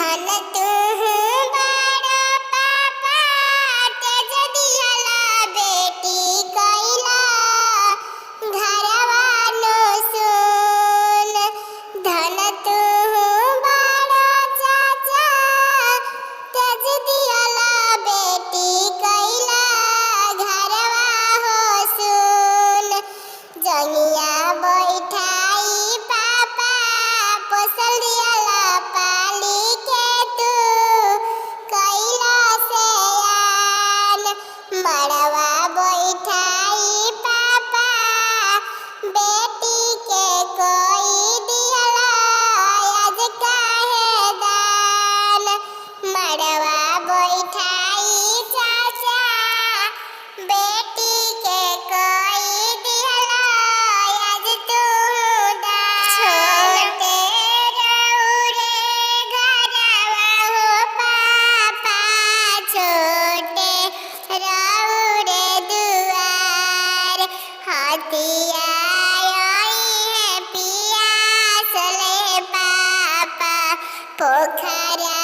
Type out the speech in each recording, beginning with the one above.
धन तू बड़ा पापा तेज दियाला बेटी कैला घरवा नो सुन। धन तू बड़ा चाचा तेज दियाला बेटी कैला घरवा हो सुन। जंगिया बैठाई पापा पोसल दियाला पाली के तू कैला सयान। मड़वा बैठाई पापा बेटी के कोई दियाला आज काहे दान। मड़वा बैठाई चाचा बेटी के कोई दियाला आज तू दान। छोटे रउरे घरवा हो पापा छोटे रउरे दुआर। हथिया आई है पियास ले पापा पोखरा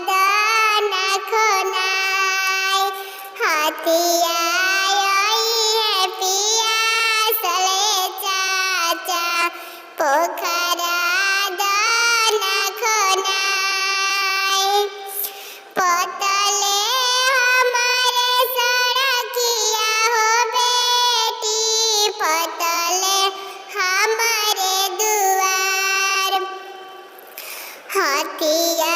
दाना खोनाई। हथिया आई है पियास ले चाचा पोखरा दाना खोनाई। पतले हमारे सड़किया हो बेटी पतले हमारे दुआर। हथिया